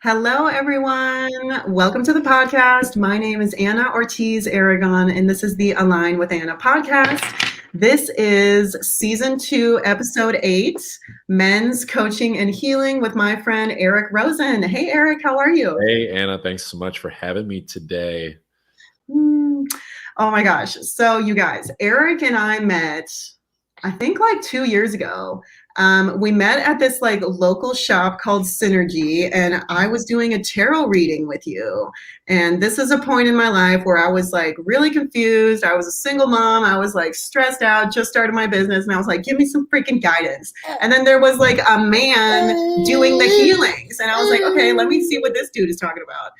Hello, everyone. Welcome to the podcast. My name is Anna Ortiz Aragon, and this is the Align with Anna podcast. This is season 2, episode 8, Men's Coaching and Healing with my friend Eric Rosen. Hey, Eric, how are you? Hey, Anna, thanks so much for having me today. Oh my gosh. So, you guys, Eric and I met, I think like 2 years ago. We met at this like local shop called Synergy, and I was doing a tarot reading with you. And this is a point in my life where I was like really confused. I was a single mom. I was like stressed out, just started my business, and I was like, give me some freaking guidance. And then there was like a man doing the healings, and I was like, okay, let me see what this dude is talking about.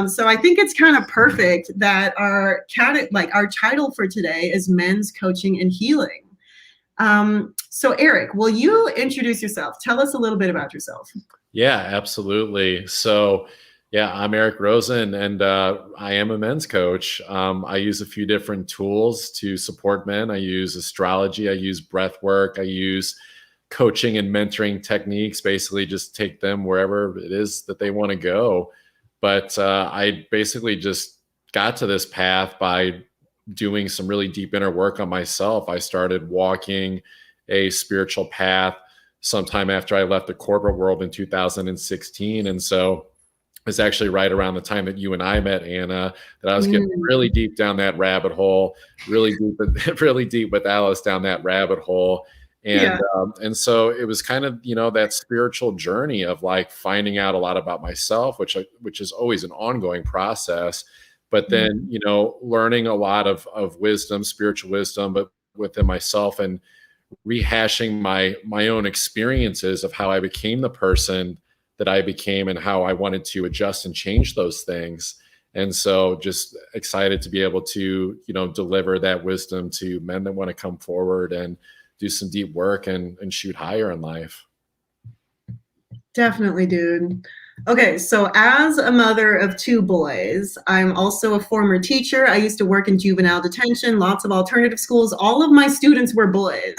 So I think it's kind of perfect that our title for today is Men's Coaching and Healing. So Eric, will you introduce yourself? Tell us a little bit about yourself. Yeah, absolutely. So, yeah, I'm Eric Rosen, and I am a men's coach. I use a few different tools to support men. I use astrology, I use breath work, I use coaching and mentoring techniques, basically just take them wherever it is that they want to go. But I basically just got to this path by doing some really deep inner work on myself. I started walking a spiritual path sometime after I left the corporate world in 2016. And so it's actually right around the time that you and I met, Anna, that I was getting really deep down that rabbit hole, really deep with Alice down that rabbit hole. And so it was kind of, that spiritual journey of like finding out a lot about myself, which is always an ongoing process. But then, learning a lot of wisdom, spiritual wisdom, but within myself, and rehashing my own experiences of how I became the person that I became and how I wanted to adjust and change those things. And so just excited to be able to, deliver that wisdom to men that want to come forward and do some deep work and shoot higher in life. Definitely, dude. Okay, so as a mother of 2 boys, I'm also a former teacher. I used to work in juvenile detention, lots of alternative schools. All of my students were boys.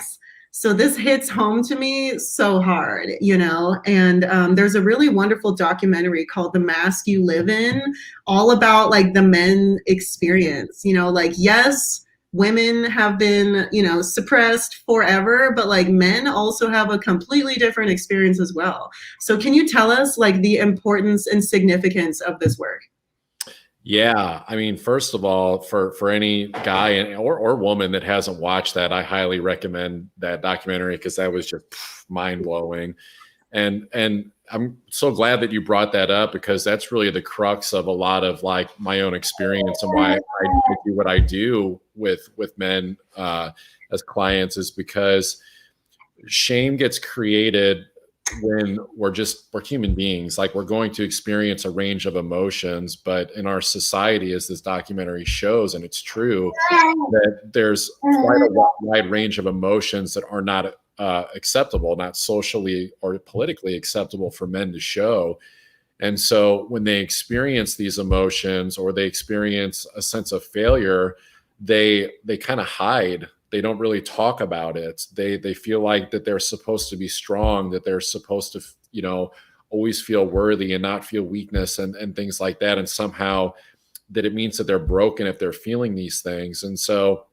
So this hits home to me so hard, and there's a really wonderful documentary called The Mask You Live In, all about like the men experience, yes, women have been, suppressed forever, but like men also have a completely different experience as well. So can you tell us like the importance and significance of this work? Yeah, I mean, first of all, for any guy or woman that hasn't watched that, I highly recommend that documentary because that was just mind blowing. And I'm so glad that you brought that up because that's really the crux of a lot of like my own experience and why I do what I do with men as clients, is because shame gets created when we're human beings. Like, we're going to experience a range of emotions, but in our society, as this documentary shows, and it's true, that there's quite a wide range of emotions that are not acceptable, not socially or politically acceptable for men to show. And so when they experience these emotions or they experience a sense of failure, they kind of hide. They don't really talk about it. They feel like that they're supposed to be strong, that they're supposed to, always feel worthy and not feel weakness and things like that. And somehow that it means that they're broken if they're feeling these things. And so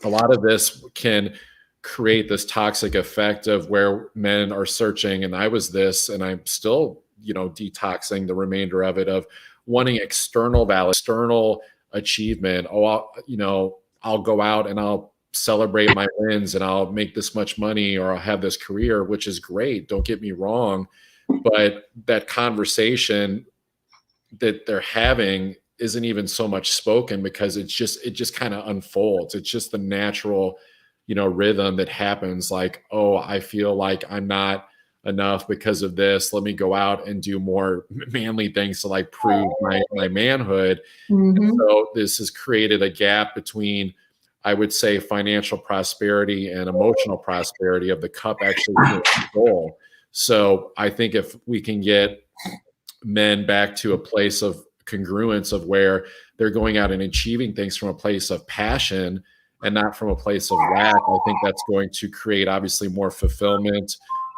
a lot of this can create this toxic effect of where men are searching, and I was this, and I'm still, detoxing the remainder of it, of wanting external validation, external achievement. I'll go out and I'll celebrate my wins and I'll make this much money or I'll have this career, which is great. Don't get me wrong. But that conversation that they're having isn't even so much spoken because it just kind of unfolds. It's just the natural, rhythm that happens. Like, oh, I feel like I'm not enough because of this. Let me go out and do more manly things to like prove my manhood. And so this has created a gap between, I would say, financial prosperity and emotional prosperity of the cup actually being full. So I think if we can get men back to a place of congruence of where they're going out and achieving things from a place of passion and not from a place of lack, I think that's going to create obviously more fulfillment,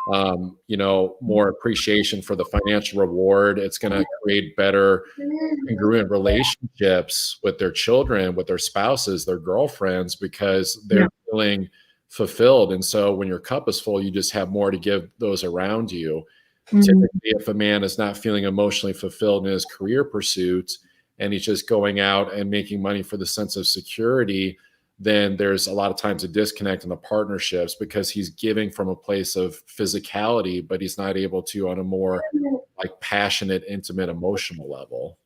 more appreciation for the financial reward. It's going to create better congruent relationships with their children, with their spouses, their girlfriends, because Yeah. they're feeling fulfilled. And so when your cup is full, you just have more to give those around you. Typically, if a man is not feeling emotionally fulfilled in his career pursuits and he's just going out and making money for the sense of security, then there's a lot of times a disconnect in the partnerships because he's giving from a place of physicality, but he's not able to on a more like passionate, intimate, emotional level.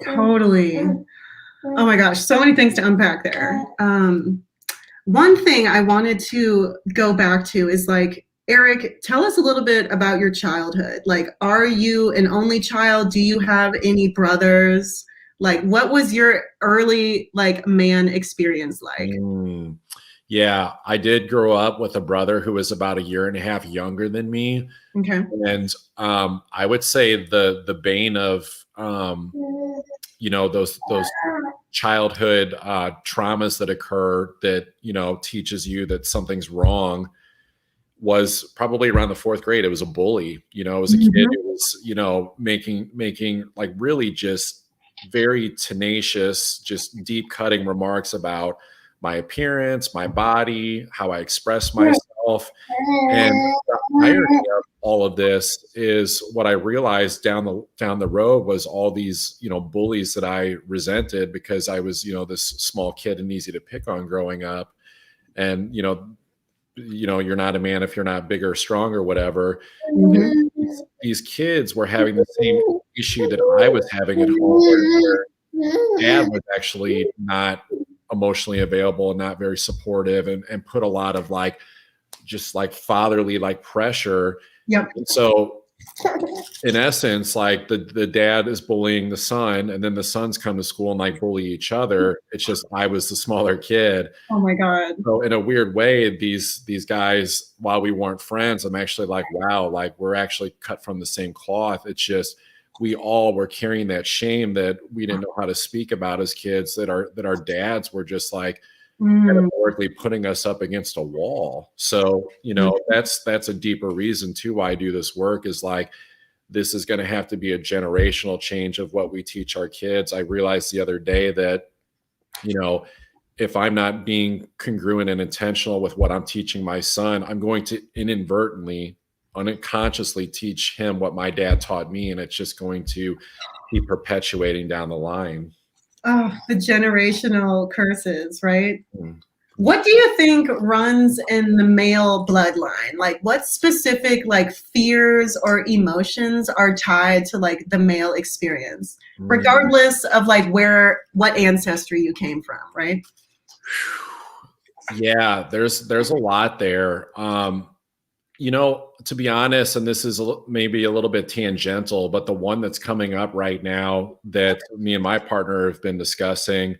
Totally. Oh my gosh, so many things to unpack there. One thing I wanted to go back to is like, Eric, tell us a little bit about your childhood. Like, are you an only child? Do you have any brothers? Like, what was your early like man experience like? Yeah, I did grow up with a brother who was about a year and a half younger than me. Okay. And I would say the bane of those childhood traumas that occur that teaches you that something's wrong was probably around the fourth grade. It was a bully. It was a kid who was making like really just very tenacious, just deep cutting remarks about my appearance, my body, how I express myself. And the irony of all of this is what I realized down the road was all these, bullies that I resented because I was, this small kid and easy to pick on growing up. And, you're not a man if you're not big or strong or whatever. These kids were having the same issue that I was having at home where dad was actually not emotionally available and not very supportive and put a lot of just fatherly pressure. Yep. And so in essence, the dad is bullying the son, and then the sons come to school and bully each other. It's just I was the smaller kid. Oh my God. So in a weird way, these guys, while we weren't friends, I'm actually wow, we're actually cut from the same cloth. It's just we all were carrying that shame that we didn't know how to speak about as kids, that our dads were just metaphorically putting us up against a wall. So, that's a deeper reason too why I do this work is this is going to have to be a generational change of what we teach our kids. I realized the other day that, if I'm not being congruent and intentional with what I'm teaching my son, I'm going to inadvertently, unconsciously teach him what my dad taught me. And it's just going to be perpetuating down the line. Oh, the generational curses, right? What do you think runs in the male bloodline? Like what specific fears or emotions are tied to the male experience, regardless of what ancestry you came from, right? Yeah, there's a lot there. To be honest, and this is maybe a little bit tangential, but the one that's coming up right now that me and my partner have been discussing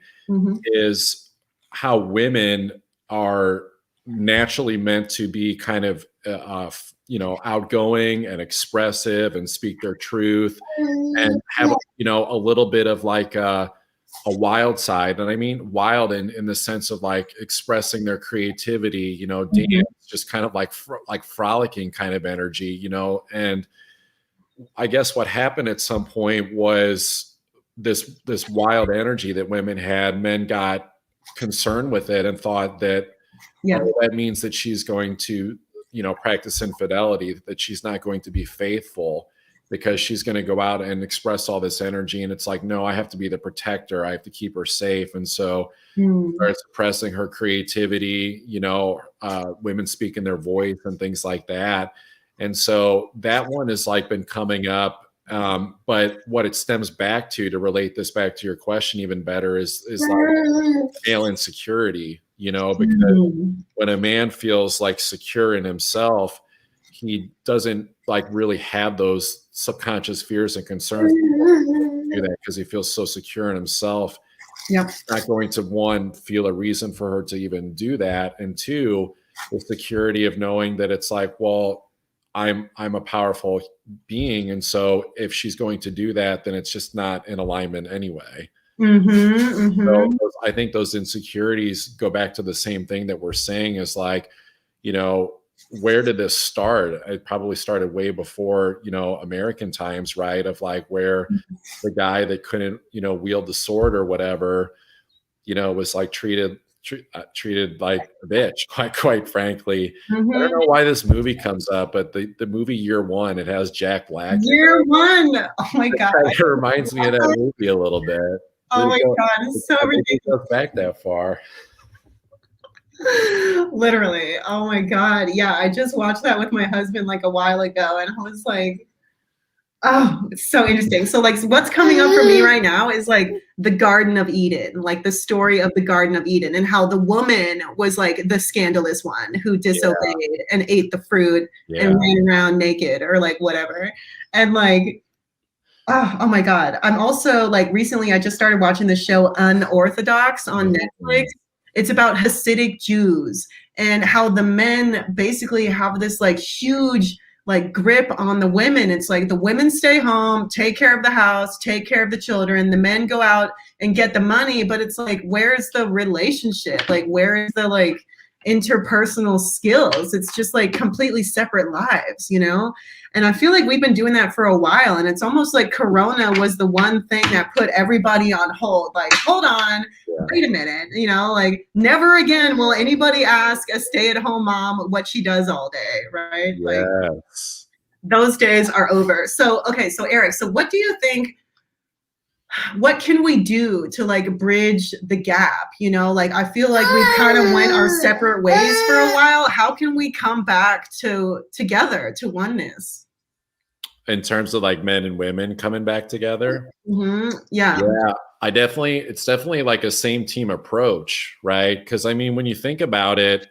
is how women are naturally meant to be kind of, outgoing and expressive and speak their truth and have, a little bit of a wild side. And I mean wild in the sense of expressing their creativity, dance, just kind of like frolicking kind of energy, and I guess what happened at some point was this wild energy that women had, men got concerned with it and thought that that means that she's going to, practice infidelity, that she's not going to be faithful because she's going to go out and express all this energy. And it's no, I have to be the protector. I have to keep her safe. And so start suppressing her creativity, women speaking their voice and things like that. And so that one has been coming up. But what it stems back to relate this back to your question even better is male insecurity, because when a man feels secure in himself, he doesn't really have those subconscious fears and concerns do that because he feels so secure in himself. He's not going to, one, feel a reason for her to even do that, and two, the security of knowing that it's well, I'm a powerful being, and so if she's going to do that, then it's just not in alignment anyway. So I think those insecurities go back to the same thing that we're saying is where did this start? It probably started way before, American times, right? Of like where the guy that couldn't, wield the sword or whatever, was like treated like a bitch, quite frankly. I don't Mhm. know why this movie comes up, but the movie Year One, it has Jack Black in Year one. Oh my it. God. It reminds me of that movie a little bit. Oh my God. It's so I think it ridiculous. goes back that far. Literally. Oh my God. Yeah. I just watched that with my husband like a while ago, and I was like, oh, it's so interesting. So, like, what's coming up for me right now is like the Garden of Eden, like the story of the Garden of Eden, and how the woman was like the scandalous one who disobeyed and ate the fruit and Yeah. ran around naked or like whatever. And like, oh my God. I'm also like recently I just started watching the show Unorthodox on Netflix. It's about Hasidic Jews and how the men basically have this like huge like grip on the women. It's like the women stay home, take care of the house, take care of the children. The men go out and get the money, but it's like, where's the relationship? Like, where is the like interpersonal skills? It's just like completely separate lives, you know? And I feel like we've been doing that for a while. And it's almost like Corona was the one thing that put everybody on hold. Like, hold on, wait a minute, like never again will anybody ask a stay-at-home mom what she does all day, right? Like Yes. those days are over. So, okay, so Eric, so what do you think, what can we do to like bridge the gap? Like I feel like we kind of went our separate ways for a while. How can we come back together to oneness? In terms of like men and women coming back together. Yeah. Yeah, it's definitely like a same team approach, right? Because I mean, when you think about it,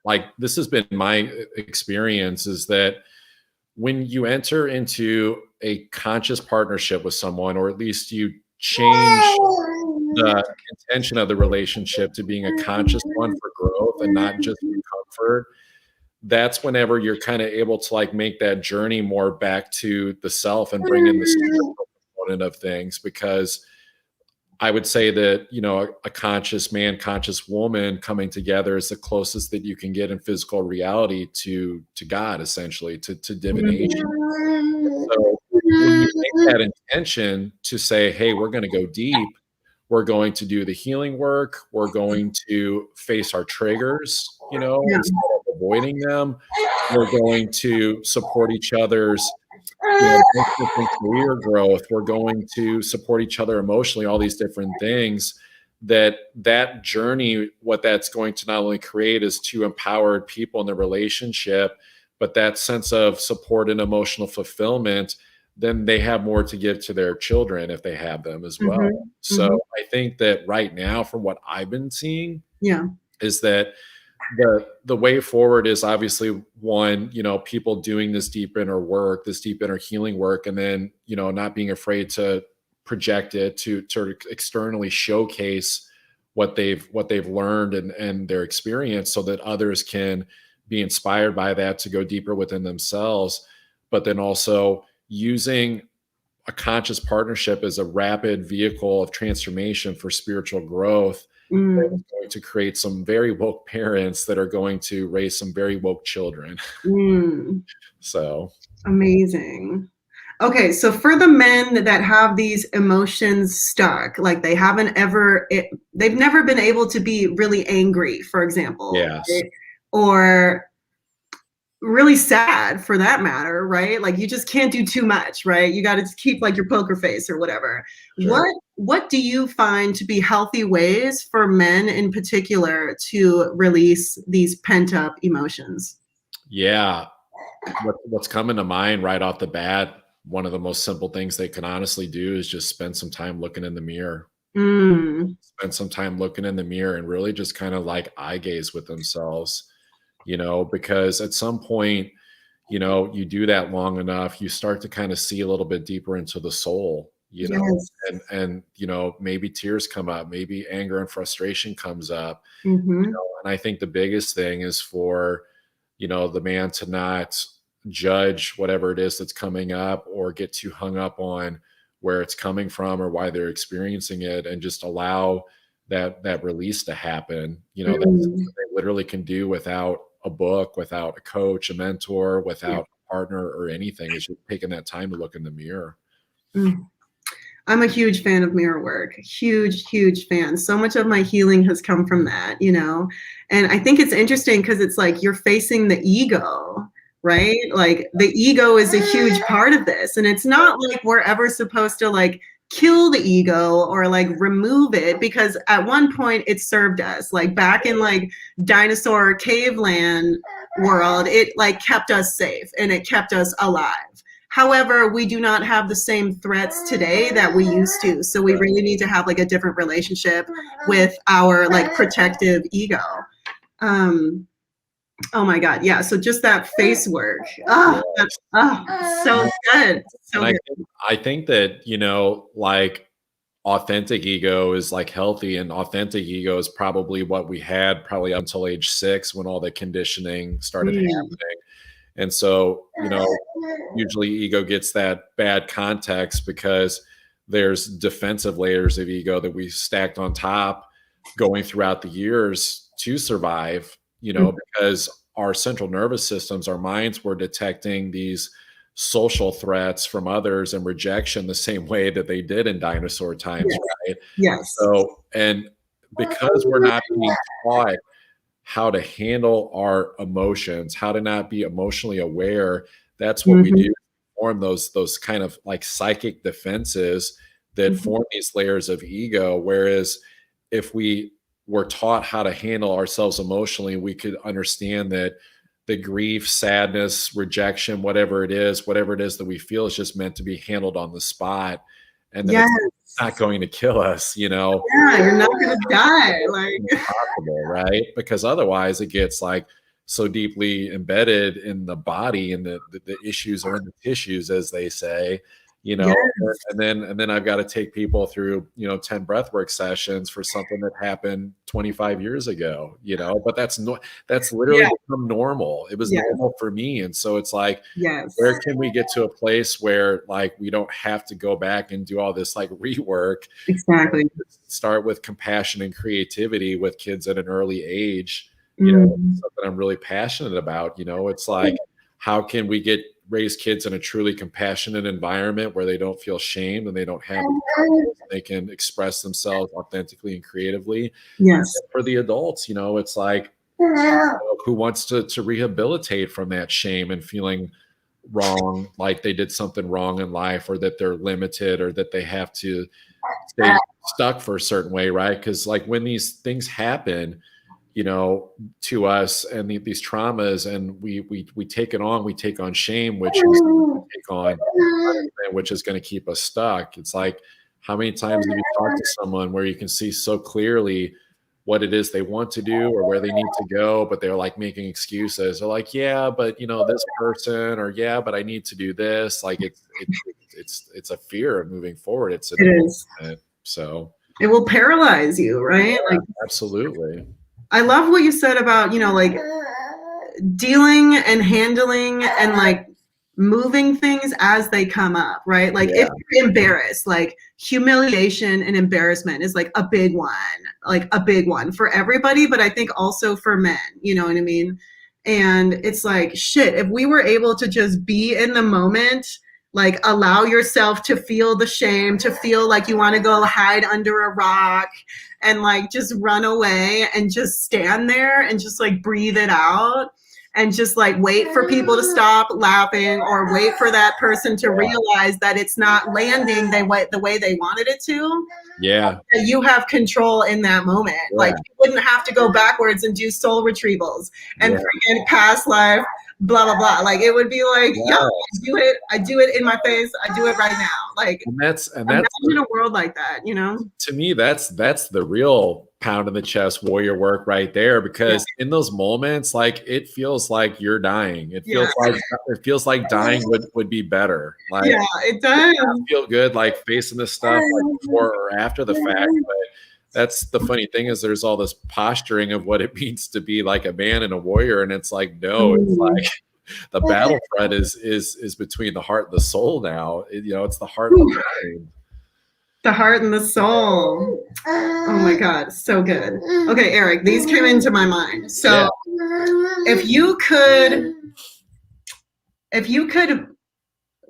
like this has been my experience is that when you enter into a conscious partnership with someone, or at least you change the intention of the relationship to being a conscious one for growth and not just for comfort, that's whenever you're kind of able to like make that journey more back to the self and bring in the spiritual component of things. Because I would say that, a conscious man, conscious woman coming together is the closest that you can get in physical reality to God, essentially, to divination. So when you make that intention to say, hey, we're going to go deep, we're going to do the healing work, we're going to face our triggers, instead of avoiding them, we're going to support each other's business and career growth, we're going to support each other emotionally, all these different things. That journey, what that's going to not only create is two empowered people in the relationship, but that sense of support and emotional fulfillment, then they have more to give to their children if they have them as well. So I think that right now, from what I've been seeing, is that the way forward is obviously one, people doing this deep inner work, this deep inner healing work, and then, not being afraid to project it, to externally showcase what they've learned and their experience, so that others can be inspired by that to go deeper within themselves. But then also using a conscious partnership as a rapid vehicle of transformation for spiritual growth, that is going to create some very woke parents that are going to raise some very woke children. So amazing. Okay, so for the men that have these emotions stuck, like they've never been able to be really angry, for example, yes, right? Or really sad for that matter, right? Like you just can't do too much, right? You got to keep like your poker face or whatever. sure. What do you find to be healthy ways for men in particular to release these pent up emotions? Yeah. What's coming to mind right off the bat, one of the most simple things they can honestly do is just spend some time looking in the mirror. Spend some time looking in the mirror and really just kind of like eye gaze with themselves, because at some point, you do that long enough, you start to kind of see a little bit deeper into the soul, Yes. and maybe tears come up, maybe anger and frustration comes up. Mm-hmm. And I think the biggest thing is for, the man to not judge whatever it is that's coming up or get too hung up on where it's coming from or why they're experiencing it, and just allow that release to happen. That's something they literally can do without a book, without a coach, a mentor, without a partner or anything. It's just taking that time to look in the mirror. Mm. I'm a huge fan of mirror work. Huge fan. So much of my healing has come from that, you know? And I think it's interesting because it's like you're facing the ego, right? Like the ego is a huge part of this. And it's not like we're ever supposed to like kill the ego or like remove it, because at one point it served us. Like back in like dinosaur caveland world, it like kept us safe and it kept us alive. However, we do not have the same threats today that we used to. So we really need to have like a different relationship with our like protective ego. Oh my God. Yeah. So just that face work. Oh, so good. So and good. I think that, you know, like authentic ego is like healthy, and authentic ego is probably what we had probably up until age 6 when all the conditioning started happening. And so, you know, usually ego gets that bad context because there's defensive layers of ego that we stacked on top going throughout the years to survive, you know, because our central nervous systems, our minds were detecting these social threats from others and rejection the same way that they did in dinosaur times, right? Yes. So, and because we're not being taught how to handle our emotions, how to not be emotionally aware, that's what we do, form those kind of like psychic defenses that form these layers of ego. Whereas if we were taught how to handle ourselves emotionally, we could understand that the grief, sadness, rejection, whatever it is that we feel is just meant to be handled on the spot, and that it's not going to kill us, you know? Yeah, you're not going to die. Like possible, right? Because otherwise it gets like so deeply embedded in the body, and the issues are in the tissues, as they say, you know. And then I've got to take people through, you know, 10 breathwork sessions for something that happened 25 years ago, you know. But that's literally become normal. It was normal for me. And so it's like, where can we get to a place where like we don't have to go back and do all this like rework? Exactly. Start with compassion and creativity with kids at an early age. You know, something I'm really passionate about. You know, it's like, how can we raise kids in a truly compassionate environment where they don't feel shamed and they don't have they can express themselves authentically and creatively. Yes. And for the adults, you know, it's like, you know, who wants to rehabilitate from that shame and feeling wrong, like they did something wrong in life, or that they're limited, or that they have to stay stuck for a certain way, right? Because like when these things happen, you know, to us, and these traumas, and we take it on, we take on shame, which is going to keep us stuck. It's like, how many times have you talked to someone where you can see so clearly what it is they want to do or where they need to go, but they're like making excuses? They're like, yeah, but you know, this person, or yeah, but I need to do this. Like it's a fear of moving forward. It is. So it will paralyze you, right? Yeah, like absolutely. I love what you said about, you know, like dealing and handling and like moving things as they come up, right? Like if you're embarrassed, like humiliation and embarrassment is like a big one for everybody, but I think also for men, you know what I mean? And it's like, shit, if we were able to just be in the moment, like allow yourself to feel the shame, to feel like you want to go hide under a rock and like just run away and just stand there and just like breathe it out and just like wait for people to stop laughing or wait for that person to realize that it's not landing the way they wanted it to. Yeah. You have control in that moment. Like you wouldn't have to go backwards and do soul retrievals and freaking past life, blah, blah, blah. Like it would be like, I do it in my face. I do it right now. Like, and that's imagine a world like that, you know? To me, that's the real pound in the chest warrior work right there, because in those moments, like it feels like you're dying. It feels like dying would be better. Like it does feel good, like facing this stuff like before or after the fact. But that's the funny thing, is there's all this posturing of what it means to be like a man and a warrior, and it's like, no, it's like the battle front is between the heart and the soul now. You know, it's the heart and the mind. The heart and the soul. Oh my God, so good. Okay, Eric, these came into my mind. So if you could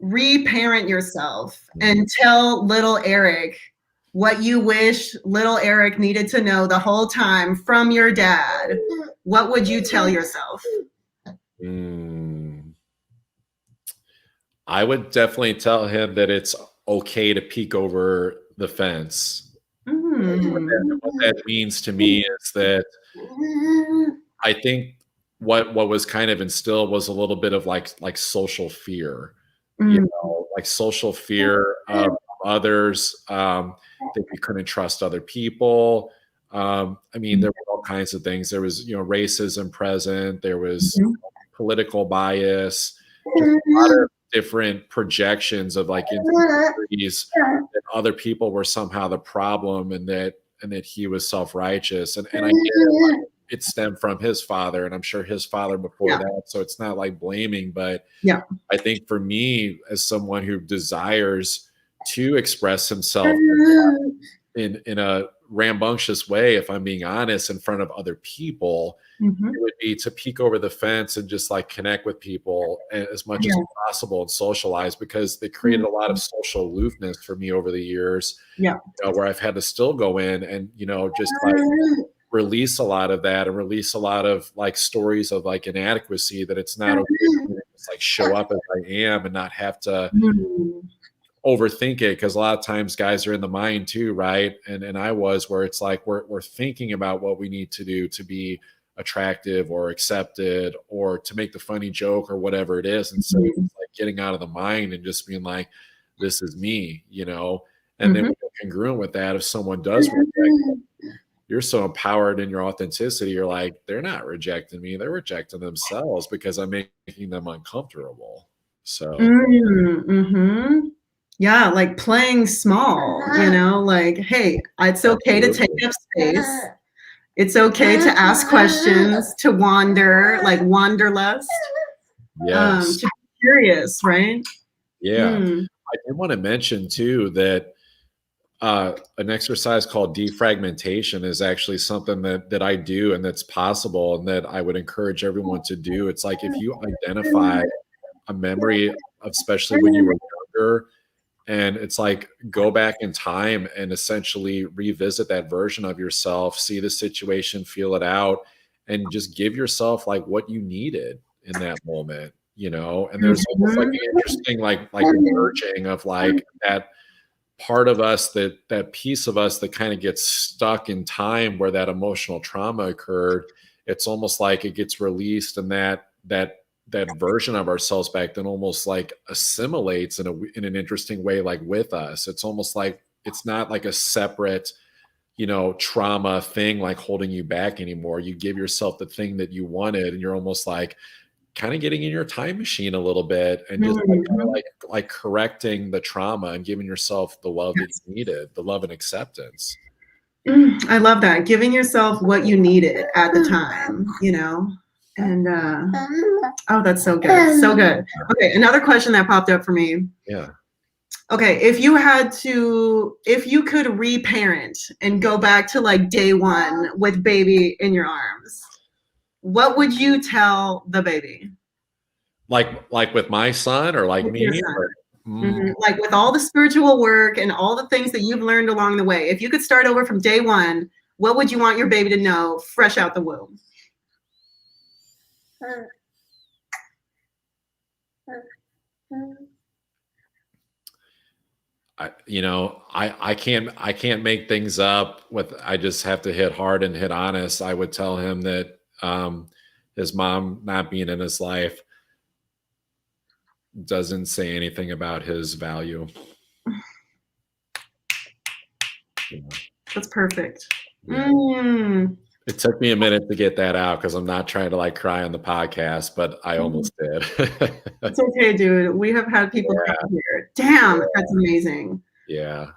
reparent yourself and tell little Eric what you wish little Eric needed to know the whole time from your dad, what would you tell yourself? I would definitely tell him that it's okay to peek over the fence. What that means to me is that I think what was kind of instilled was a little bit of like social fear, you know, like social fear of others, that you couldn't trust other people. I mean, there were all kinds of things. There was, racism present. There was political bias, just a lot of different projections of like insecurities that other people were somehow the problem, and that he was self-righteous. And I get it, like, it stemmed from his father, and I'm sure his father before that. So it's not like blaming, but I think for me, as someone who desires to express himself in a rambunctious way, if I'm being honest, in front of other people, it would be to peek over the fence and just like connect with people as much as possible and socialize, because they created a lot of social aloofness for me over the years, where I've had to still go in and, just like release a lot of that and release a lot of like stories of like inadequacy, that it's not okay to just like show up as I am and not have to overthink it, because a lot of times guys are in the mind too, right? And I was, where it's like we're thinking about what we need to do to be attractive or accepted or to make the funny joke or whatever it is, and so it's like getting out of the mind and just being like, this is me, and then congruent with that, if someone does reject you, you're so empowered in your authenticity, you're like, they're not rejecting me, they're rejecting themselves because I'm making them uncomfortable. So yeah, like playing small, like, hey, it's okay to take up space. It's okay to ask questions, to wander, like wanderlust. To be curious, right? I did want to mention too that an exercise called defragmentation is actually something that I do, and that's possible, and that I would encourage everyone to do. It's like, if you identify a memory, especially when you were younger, and it's like, go back in time and essentially revisit that version of yourself, see the situation, feel it out, and just give yourself like what you needed in that moment, and there's almost like an interesting like merging of like that part of us, that piece of us that kind of gets stuck in time where that emotional trauma occurred. It's almost like it gets released, and that version of ourselves back then almost like assimilates in an interesting way, like with us. It's almost like it's not like a separate, trauma thing like holding you back anymore. You give yourself the thing that you wanted, and you're almost like kind of getting in your time machine a little bit and just like correcting the trauma and giving yourself the love that you needed, the love and acceptance. I love that. Giving yourself what you needed at the time, and oh, that's so good. So good. Okay. Another question that popped up for me. Yeah. Okay. If you could reparent and go back to like day one with baby in your arms, what would you tell the baby? Like with my son, or like me? Like with all the spiritual work and all the things that you've learned along the way, if you could start over from day one, what would you want your baby to know fresh out the womb? I can't make things up I just have to hit hard and hit honest. I would tell him that his mom not being in his life doesn't say anything about his value. That's perfect. It took me a minute to get that out, because I'm not trying to like cry on the podcast, but I almost did. It's okay, dude. We have had people come here. Damn, that's amazing. Yeah.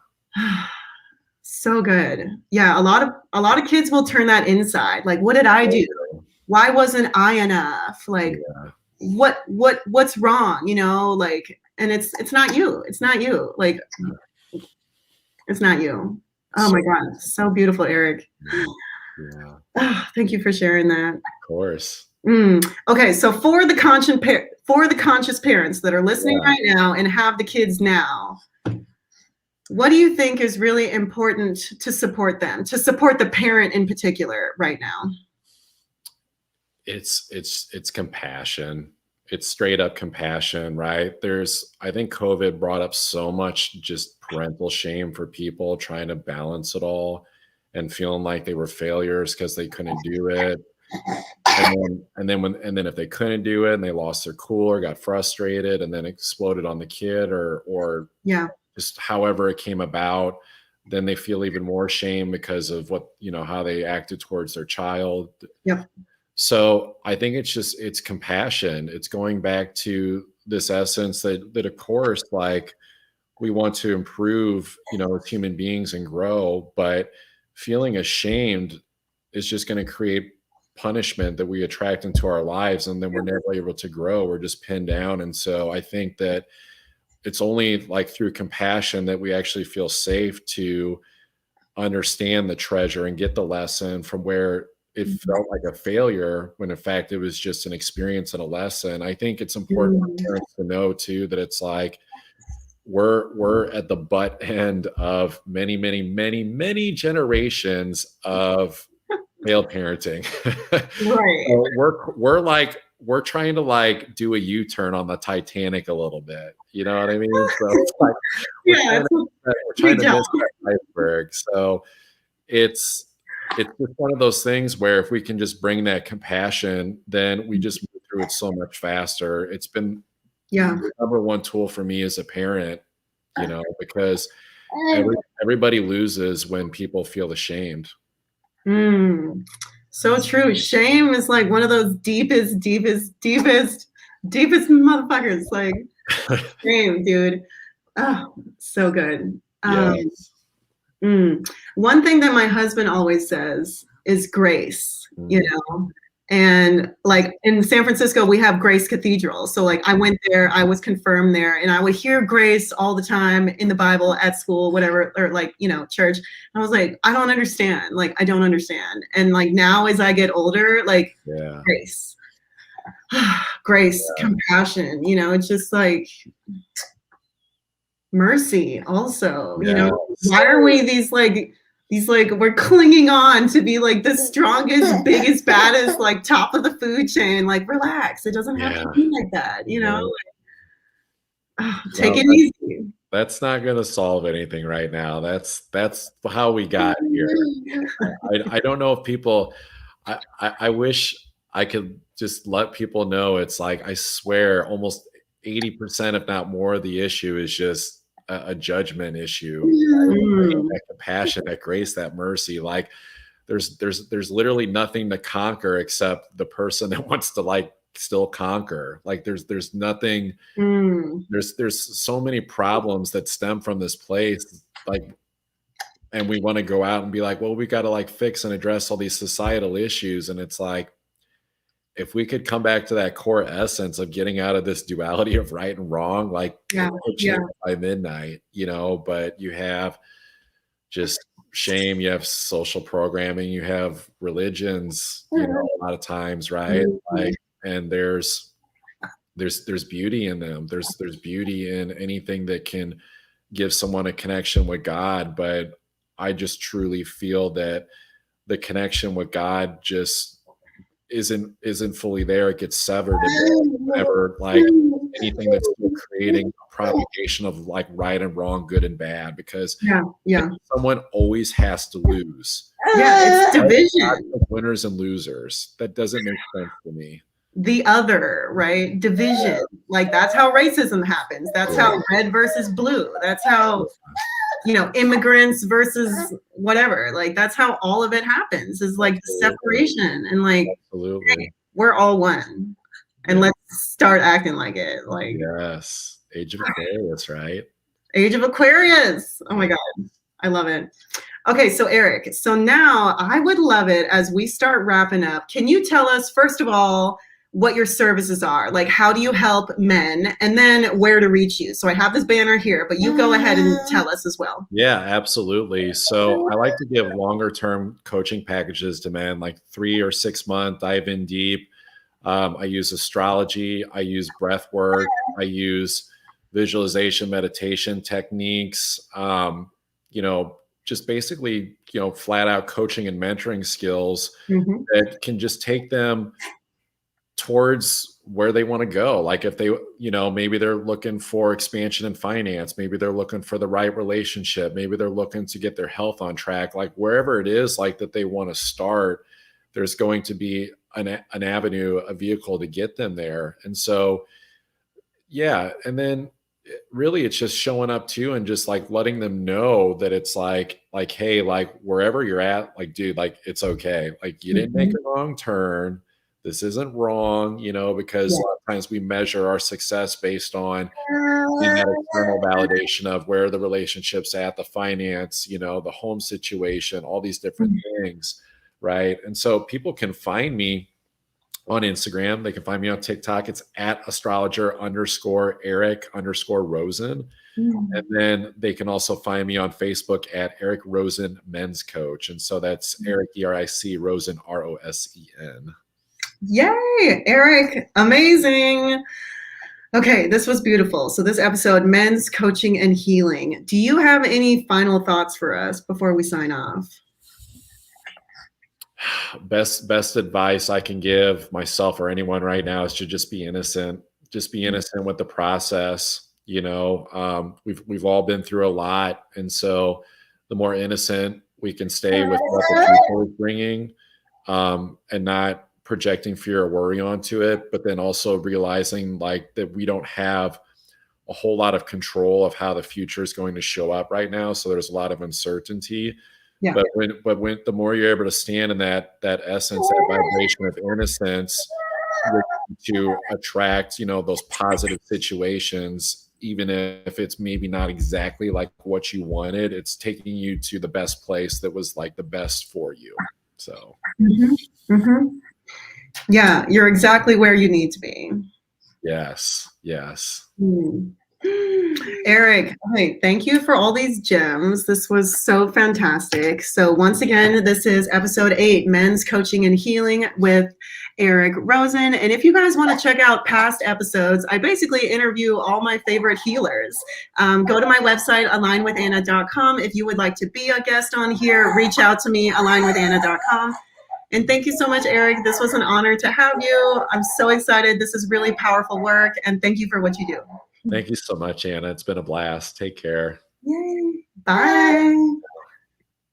So good. Yeah, a lot of kids will turn that inside. Like, what did I do? Why wasn't I enough? Like, what's wrong? Like, and it's not you. It's not you. Like, It's not you. Oh So, my God. So beautiful, Eric. yeah, Oh, thank you for sharing that. of course. Okay, so for the conscious parents that are listening right now and have the kids now, what do you think is really important to support them, to support the parent in particular right now? It's compassion. It's straight up compassion, right? I think COVID brought up so much just parental shame for people trying to balance it all and feeling like they were failures because they couldn't do it. And then if they couldn't do it and they lost their cool or got frustrated and then exploded on the kid or Yeah. just however it came about, then they feel even more shame because of what, how they acted towards their child. Yep. So I think it's compassion. It's going back to this essence that of course, like, we want to improve, as human beings and grow, but feeling ashamed is just going to create punishment that we attract into our lives. And then we're never able to grow. We're just pinned down. And so I think that it's only like through compassion that we actually feel safe to understand the treasure and get the lesson from where it felt like a failure when in fact it was just an experience and a lesson. I think it's important for parents to know too that it's like we're at the butt end of many, many, many, many generations of failed parenting. Right. So we're trying to like do a U-turn on the Titanic a little bit. You know what I mean? So it's like we're trying to miss that iceberg. So it's just one of those things where if we can just bring that compassion, then we just move through it so much faster. It's been the number one tool for me as a parent, because everybody loses when people feel ashamed. So true. Shame is like one of those deepest motherfuckers. Like, shame, dude. Oh, so good. Yes. One thing that my husband always says is grace, and like in San Francisco, we have Grace Cathedral. So like I went there, I was confirmed there, and I would hear grace all the time in the Bible, at school, whatever, or like, church. I was like, I don't understand. Like, I don't understand. And like now as I get older, like grace, compassion, it's just like mercy also, why are we these like we're clinging on to be like the strongest, biggest, baddest, like top of the food chain. Like, relax. It doesn't have to be like that, take it easy. That's not going to solve anything right now. That's how we got here. I don't know if people, I wish I could just let people know. It's like, I swear almost 80%, if not more, of the issue is just a judgment issue. That compassion, that grace, that mercy. Like there's literally nothing to conquer except the person that wants to like still conquer. Like there's nothing, there's so many problems that stem from this place. Like, and we want to go out and be like, well, we got to like fix and address all these societal issues. And it's like, if we could come back to that core essence of getting out of this duality of right and wrong, like by midnight, but you have just shame, you have social programming, you have religions, a lot of times, right? Like, and there's beauty in them. There's beauty in anything that can give someone a connection with God. But I just truly feel that the connection with God just isn't fully there. It gets severed whenever like anything that's still creating a propagation of like right and wrong, good and bad, because someone always has to lose. It's division. Winners and losers. That doesn't make sense to me. The other, right? Division. Like that's how racism happens. That's how red versus blue. That's how immigrants versus whatever. Like that's how all of it happens, is like the separation. And like, hey, we're all one, and let's start acting like it. Like, yes, Age of Aquarius, right? Age of Aquarius. Oh my God, I love it. Okay, so Eric, so now I would love it as we start wrapping up. Can you tell us, first of all, what your services are. Like, how do you help men? And then where to reach you. So I have this banner here, but you go ahead and tell us as well. Yeah, absolutely. So I like to give longer term coaching packages to men, like 3 or 6 month, dive in deep. I use astrology, I use breath work, I use visualization, meditation techniques, just basically, flat out coaching and mentoring skills Mm-hmm. that can just take them towards where they want to go. Like if they, maybe they're looking for expansion in finance, maybe they're looking for the right relationship, maybe they're looking to get their health on track, like wherever it is like that they want to start, there's going to be an avenue, a vehicle to get them there. And so, yeah. And then really it's just showing up too and just like letting them know that it's like, hey, like wherever you're at, like, dude, like it's okay. Like you didn't make Mm-hmm. a wrong turn. This isn't wrong, because a lot of times we measure our success based on that external validation of where the relationship's at, the finance, the home situation, all these different things. Right. And so people can find me on Instagram. They can find me on TikTok. It's at astrologer_Eric_Rosen. And then they can also find me on Facebook at Eric Rosen Men's Coach. And so that's Eric, ERIC, Rosen, ROSEN. Yay, Eric. Amazing. Okay, this was beautiful. So this episode, men's coaching and healing. Do you have any final thoughts for us before we sign off? Best advice I can give myself or anyone right now is to just be innocent. Just be innocent with the process. We've all been through a lot, and so the more innocent we can stay with what the future is bringing, and not projecting fear or worry onto it, but then also realizing like that we don't have a whole lot of control of how the future is going to show up right now. So there's a lot of uncertainty. Yeah. But when the more you're able to stand in that essence, that vibration of innocence, to attract, those positive situations, even if it's maybe not exactly like what you wanted, it's taking you to the best place that was like the best for you. So. Mm-hmm. Mm-hmm. Yeah, you're exactly where you need to be. Yes. Yes. Eric, hey, thank you for all these gems. This was so fantastic. So once again, this is episode 8, Men's Coaching and Healing with Eric Rosen. And if you guys want to check out past episodes, I basically interview all my favorite healers. Go to my website, alignwithanna.com. If you would like to be a guest on here, reach out to me, alignwithanna.com. And thank you so much, Eric. This was an honor to have you. I'm so excited. This is really powerful work. And thank you for what you do. Thank you so much, Anna. It's been a blast. Take care. Yay. Bye.